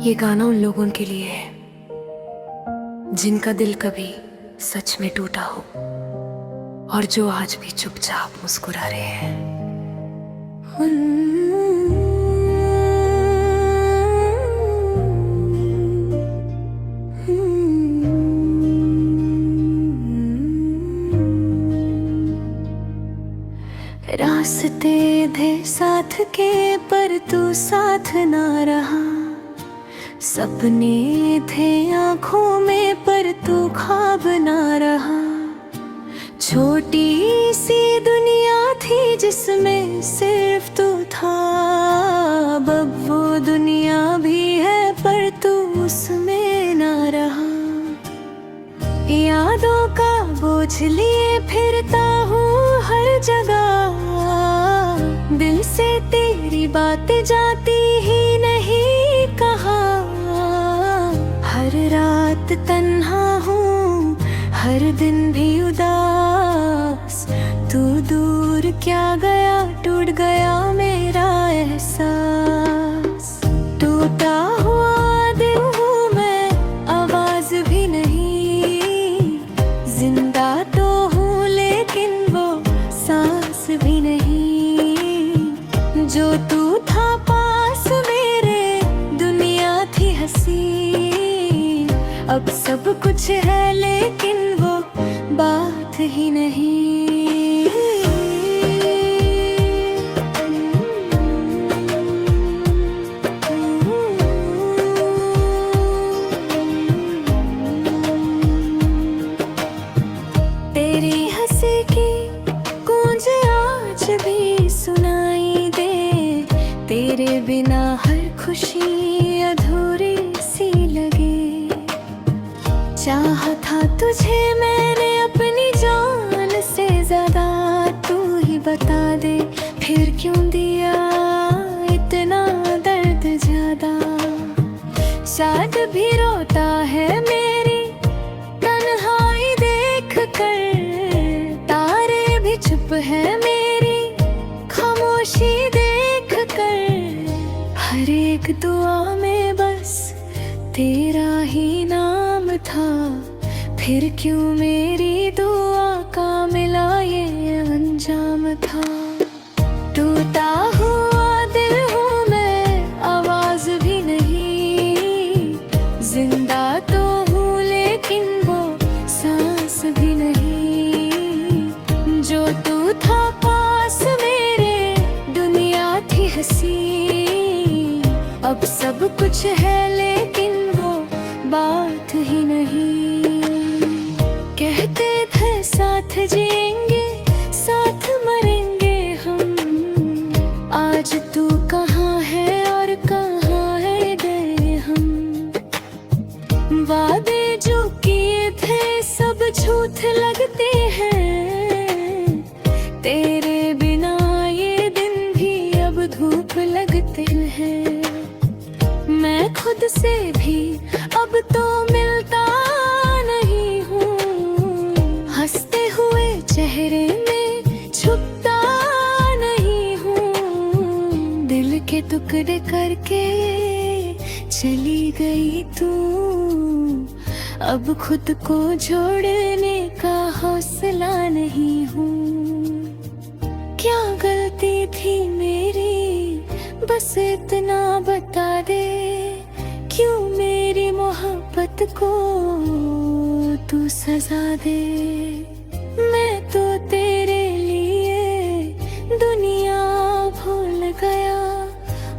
ये गाना उन लोगों के लिए है जिनका दिल कभी सच में टूटा हो और जो आज भी चुपचाप मुस्कुरा रहे हैं। रास्ते थे साथ के पर तू साथ ना रहा, सपने थे आँखों में पर तू ख्वाब ना रहा। छोटी सी दुनिया थी जिसमें सिर्फ तू था, अब वो दुनिया भी है पर तू उसमें ना रहा। यादों का बोझ लिए फिरता हूँ हर जगह, दिल से तेरी बातें जाती ही नहीं कहाँ। हर रात तन्हा हूँ, हर दिन भी उदास, तू दूर क्या गया, टूट गया मेरा एहसास। टूटा हुआ दिल हूँ मैं, आवाज भी नहीं, जिंदा तो हूँ लेकिन वो सांस भी नहीं। जो तू था पास मेरे, दुनिया थी हंसी, अब सब कुछ है लेकिन वो बात ही नहीं। तेरी हंसी की गूंज आज भी सुनाई दे, तेरे बिना हर खुशी अधूरी सी लगे। चाहा था तुझे मैंने अपनी जान से ज्यादा, तू ही बता दे फिर क्यों दिया इतना दर्द ज्यादा। शायद भी रोता है मेरी तन्हाई देख कर, तारे भी चुप है मेरी खामोशी देख कर। हर एक दुआ में बस तेरा ही नाम था, फिर क्यों मेरी दुआ का मिला ये अंजाम था। टूटा हुआ दिल हूँ मैं, आवाज भी नहीं, जिंदा तो हूँ लेकिन वो सांस भी नहीं। जो तू था पास मेरे, दुनिया थी हंसी, अब सब कुछ है लेकिन वो बात ही नहीं। कहते थे साथ जिएंगे साथ मरेंगे हम, आज तू कहाँ है और कहाँ है गए हम। वादे जो किए थे सब झूठ लगते हैं, तेरे बिना ये दिन भी अब धूप लगते हैं। मैं खुद से भी अब तो मिलता नहीं हूँ, हंसते हुए चेहरे में छुपता नहीं हूँ। दिल के टुकड़े करके चली गई तू, अब खुद को जोड़ने का हौसला नहीं हूँ। क्या गलती थी मेरी बस इतना बता दे, क्यों मेरी मोहब्बत को तू सजा दे। मैं तो तेरे लिए दुनिया भूल गया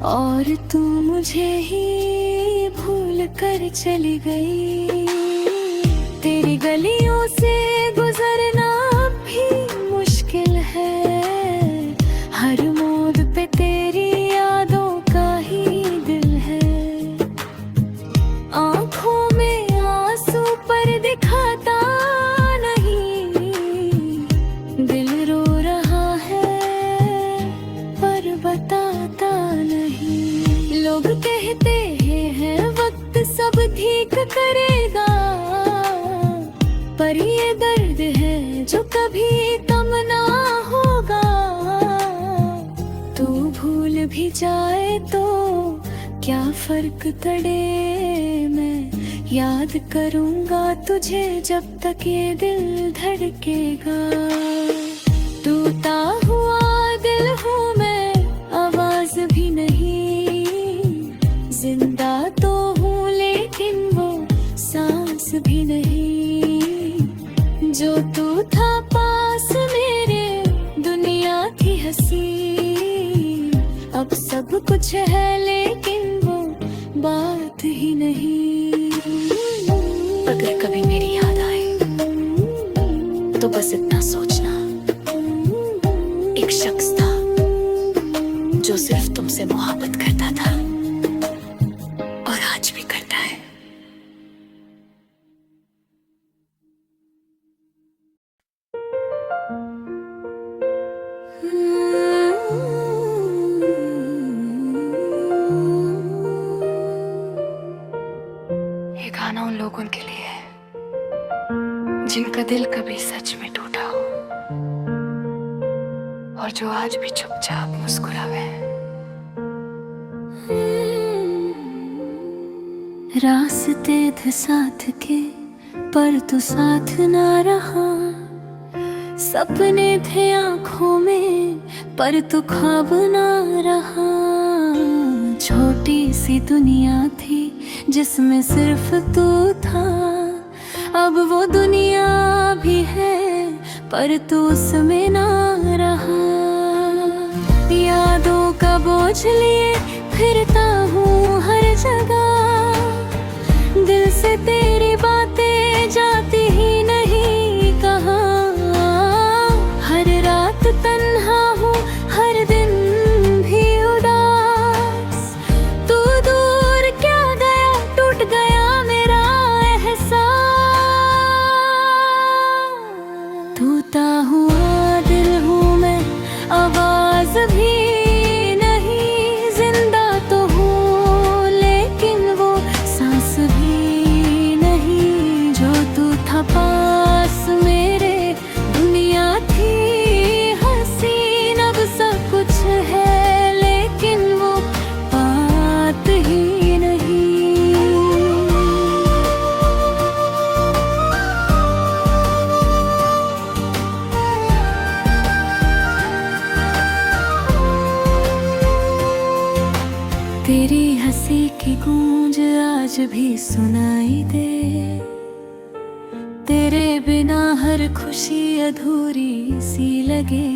और तू मुझे ही भूल कर चली गई। तेरी गलियों से गुजरना भी मुश्किल है, हर मोड़ पे तेरी यादों का ही दिल है। आँखों में आंसू पर दिखाता नहीं, दिल रो रहा है पर बताता नहीं। लोग कहते हैं वक्त सब ठीक करेगा, पर ये दर्द है जो कभी कम ना होगा। तू भूल भी जाए तो क्या फर्क तड़े, मैं याद करूंगा तुझे जब तक ये दिल धड़केगा। टूटा हुआ दिल हूँ मैं, आवाज भी नहीं, जिंदा तो हूँ लेकिन वो सांस भी नहीं। जो तू था पास मेरे, दुनिया थी हंसी, अब सब कुछ है लेकिन वो बात ही नहीं। अगर कभी मेरी याद आए तो बस इतना सोचना, एक शख्स था जो सिर्फ तुमसे मोहब्बत करता था और आज भी करता है। ये गाना उन लोगों के लिए है जिनका दिल कभी सच में टूटा हो और जो आज भी चुपचाप मुस्कुरावे। रास्ते थे साथ के पर तू साथ ना रहा, सपने थे आंखों में पर तू ख्वाब ना रहा। छोटी सी दुनिया थी जिसमें सिर्फ तू था, अब वो दुनिया भी है पर तू उसमें ना रहा। यादों का बोझ लिए फिरता हूँ हर जगह, दिल से तेरी बातें जाती ही नहीं कहाँ। हर रात तन्हा हूँ, हर दिन भी उदास, तू दूर क्या गया, टूट गया मेरा एहसास। टूटा हुआ दिल हूँ मैं, आवाज भी नहीं, जिंदा तो हूँ लेकिन वो सांस भी नहीं। जो तू था पास मेरे, दुनिया थी हसीन, अब सब कुछ है लेकिन वो बात ही नहीं। तेरी हंसी की गूंज आज भी सुनाई दे, तेरे बिना हर खुशी अधूरी सी लगे।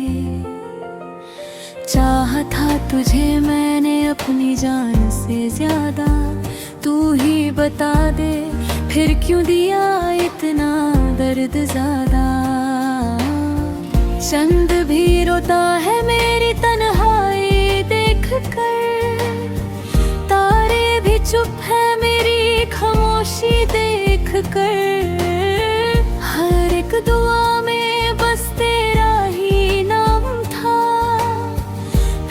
चाहा था तुझे मैंने अपनी जान से ज्यादा, तू ही बता दे फिर क्यों दिया इतना दर्द ज्यादा। चंद भी रोता है मेरी तन्हाई देख कर, तारे भी चुप है मेरी खामोशी देख कर। हर एक दुआ में बस तेरा ही नाम था,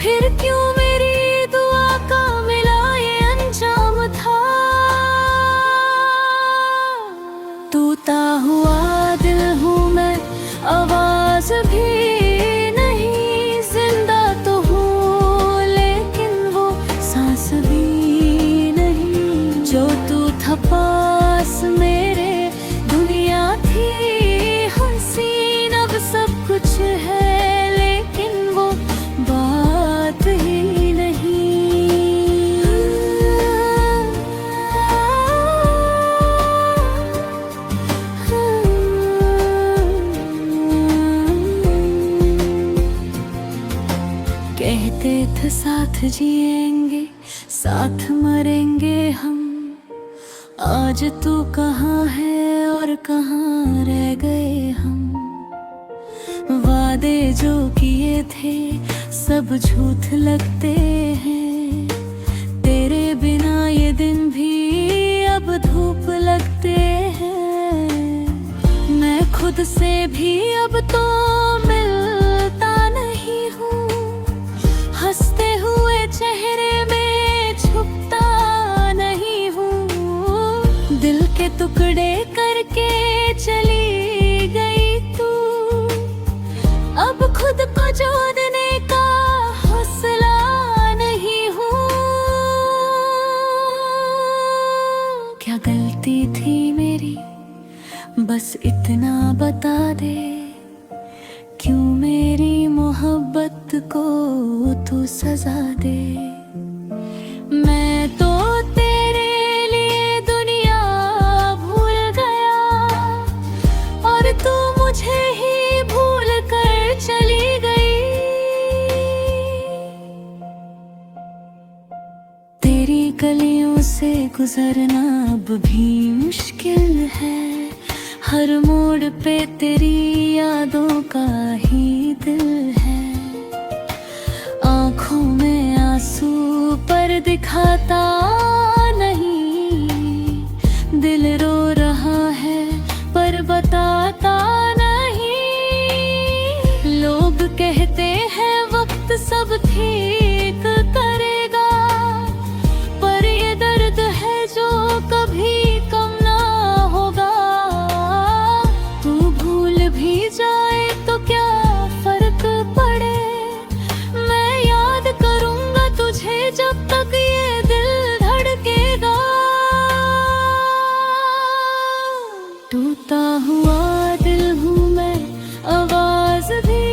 फिर क्यों मेरी दुआ का मिला ये अंजाम था। टूटा हुआ दिल हूँ मैं, आवाज भी नहीं, जिंदा तो हूँ लेकिन वो सांस भी नहीं। जो तू था पास मेरे, दुनिया थी हसीन, अब सब कुछ है लेकिन वो बात ही नहीं। कहते थे साथ जिएंगे साथ मरेंगे हम, आज तू कहाँ है और कहाँ रह गए हम। वादे जो किए थे सब झूठ लगते हैं, तेरे बिना ये दिन भी अब धूप लगते हैं। मैं खुद से भी अब तो मिलता नहीं हूँ, हंसते हुए चेहरे में छुपता नहीं हूँ। दिल के टुकड़े करके चली गई तू, अब खुद को जोड़ने का हौसला नहीं हूँ। गलती थी मेरी, बस इतना बता दे, क्यों मेरी मोहब्बत को तू सजा दे। मैं तो तेरे लिए दुनिया भूल गया, और तू मुझे ही भूल कर चली गई। तेरी गलियों से गुजरना अब भी मुश्किल है, हर मोड़ पे तेरी यादों का ही दिल है। आँखों में आंसू पर दिखाता नहीं, दिल रो रहा है पर बताता नहीं। लोग कहते हैं वक्त सब ठीक करेगा, पर ये दर्द है जो कभी कम ना होगा। तू भूल भी जाए तो क्या फर्क पड़े, मैं याद करूंगा तुझे जब तक ये दिल धड़केगा। टूटा हुआ दिल हूँ मैं, आवाज भी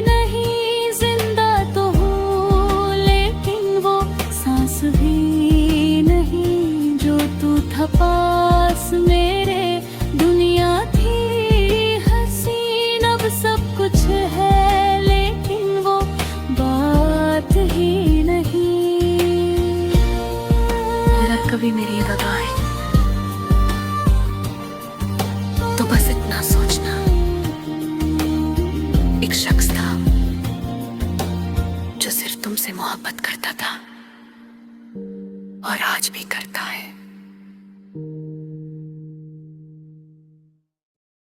नहीं, जिंदा तो हूँ लेकिन वो सांस भी नहीं। जो तू था पास मेरे, दुनिया थी हसीन, अब सब कुछ है लेकिन वो बात ही नहीं। अगर कभी मेरी दगा है तो बस इतना सोचना, एक शख्स था जो सिर्फ तुमसे मोहब्बत करता था और आज भी करता है।